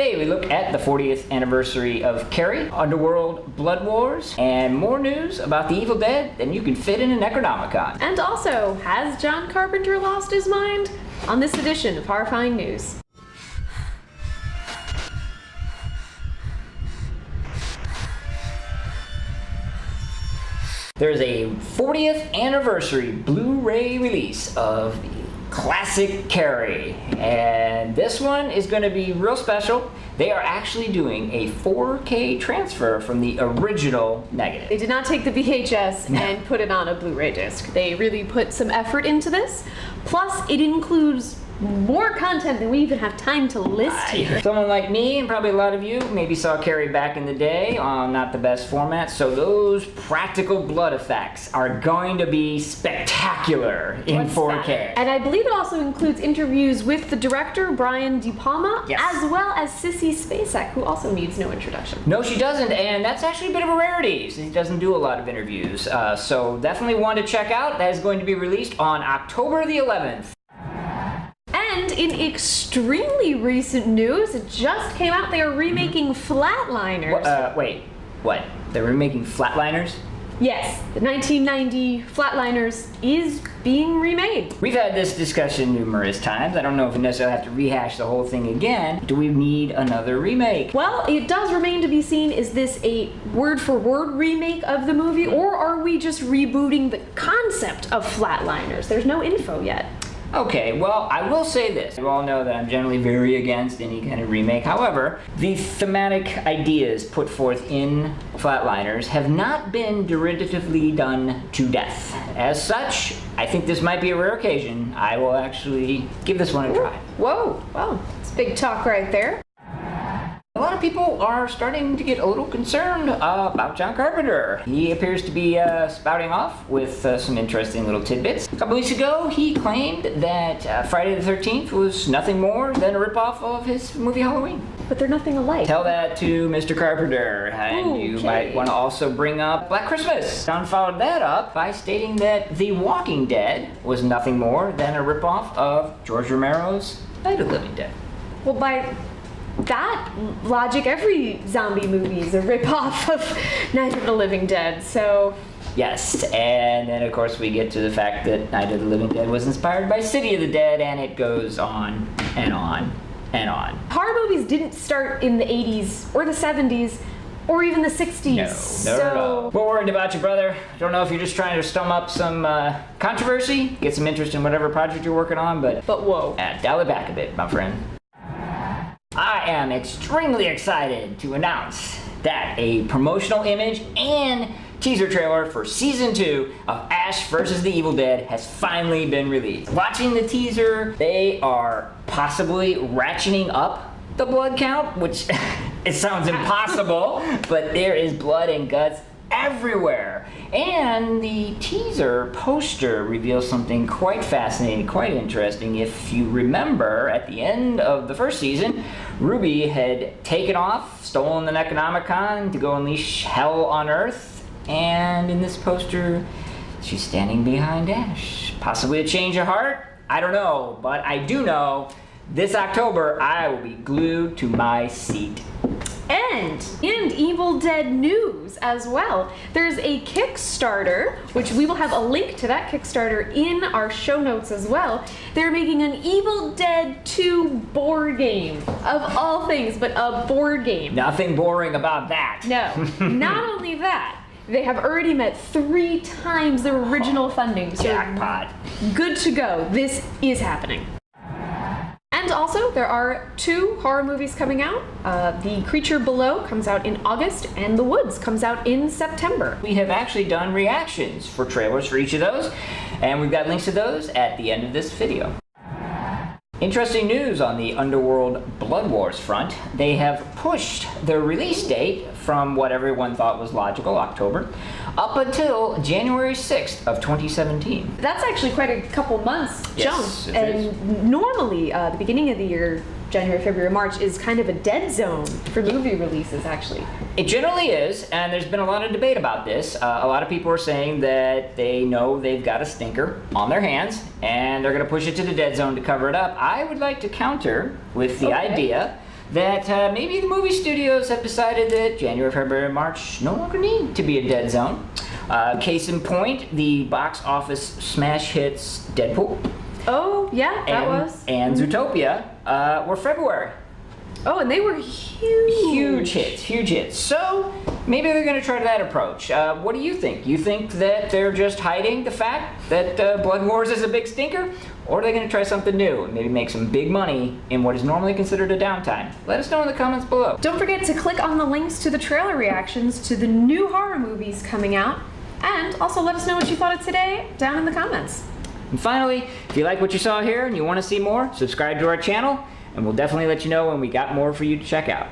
Today we look at the 40th anniversary of Carrie, Underworld, Blood Wars, and more news about the Evil Dead than you can fit in a Necronomicon. And also, has John Carpenter lost his mind? On this edition of Horrifying News. There's a 40th anniversary Blu-ray release of the classic Carrie, and this one is going to be real special. They are actually doing a 4K transfer from the original negative. They did not take the VHS and put it on a Blu-ray disc. They really put some effort into this. Plus, it includes more content than we even have time to list here. Someone like me, and probably a lot of you, maybe saw Carrie back in the day on not the best format, so those practical blood effects are going to be spectacular in 4K. That? And I believe it also includes interviews with the director, Brian De Palma, as well as Sissy Spacek, who also needs no introduction. No, she doesn't, and that's actually a bit of a rarity. She doesn't do a lot of interviews, so definitely one to check out. That is going to be released on October the 11th. And in extremely recent news, it just came out, they are remaking Flatliners. Wait, what? They're remaking Flatliners? Yes, the 1990 Flatliners is being remade. We've had this discussion numerous times. I don't know if we necessarily have to rehash the whole thing again. Do we need another remake? Well, it does remain to be seen, is this a word-for-word remake of the movie, or are we just rebooting the concept of Flatliners? There's no info yet. Okay, well, I will say this. You all know that I'm generally very against any kind of remake. However, the thematic ideas put forth in Flatliners have not been derivatively done to death. As such, I think this might be a rare occasion. I will actually give this one a try. Whoa, well, it's big talk right there. A lot of people are starting to get a little concerned about John Carpenter. He appears to be spouting off with some interesting little tidbits. A couple weeks ago, he claimed that Friday the 13th was nothing more than a ripoff of his movie Halloween. But they're nothing alike. Tell that to Mr. Carpenter, and you might want to also bring up Black Christmas. John followed that up by stating that The Walking Dead was nothing more than a ripoff of George Romero's Night of the Living Dead. Well, by that logic, every zombie movie is a ripoff of Night of the Living Dead, so... Yes, and then of course we get to the fact that Night of the Living Dead was inspired by City of the Dead, and it goes on and on and on. Horror movies didn't start in the 80s or the 70s or even the 60s. No, not at all. We're worried about you, brother. Don't know if you're just trying to stum up some controversy, get some interest in whatever project you're working on, but whoa. Dial it back a bit, my friend. I am extremely excited to announce that a promotional image and teaser trailer for Season 2 of Ash vs. the Evil Dead has finally been released. Watching the teaser, they are possibly ratcheting up the blood count, which it sounds impossible, but there is blood and guts everywhere. And the teaser poster reveals something quite fascinating, quite interesting. If you remember, at the end of the first season, Ruby had taken off, stolen the Necronomicon to go unleash hell on Earth, and in this poster, she's standing behind Ash. Possibly a change of heart? I don't know, but I do know this October I will be glued to my seat. And in Evil Dead news as well, there's a Kickstarter, which we will have a link to that Kickstarter in our show notes as well. They're making an Evil Dead 2 board game, of all things, but a board game. Nothing boring about that. No, not only that, they have already met 3 times their original funding. So jackpot. Good to go. This is happening. And also, there are 2 horror movies coming out. The Creature Below comes out in August, and The Woods comes out in September. We have actually done reactions for trailers for each of those, and we've got links to those at the end of this video. Interesting news on the Underworld Blood Wars front. They have pushed their release date from what everyone thought was logical, October, up until January 6th of 2017. That's actually quite a couple months jump. Yes, it and is. Normally, the beginning of the year, January, February, March, is kind of a dead zone for movie releases, actually. It generally is, and there's been a lot of debate about this. A lot of people are saying that they know they've got a stinker on their hands, and they're going to push it to the dead zone to cover it up. I would like to counter with the idea that maybe the movie studios have decided that January, February, March no longer need to be a dead zone. Case in point, the box office smash hits Deadpool Oh, yeah, that was. and Zootopia were February. Oh, and they were huge. Huge hits. So maybe they're going to try that approach. What do you think? You think that they're just hiding the fact that Blood Wars is a big stinker? Or are they going to try something new and maybe make some big money in what is normally considered a downtime? Let us know in the comments below. Don't forget to click on the links to the trailer reactions to the new horror movies coming out. And also let us know what you thought of today down in the comments. And finally, if you like what you saw here and you want to see more, subscribe to our channel, and we'll definitely let you know when we got more for you to check out.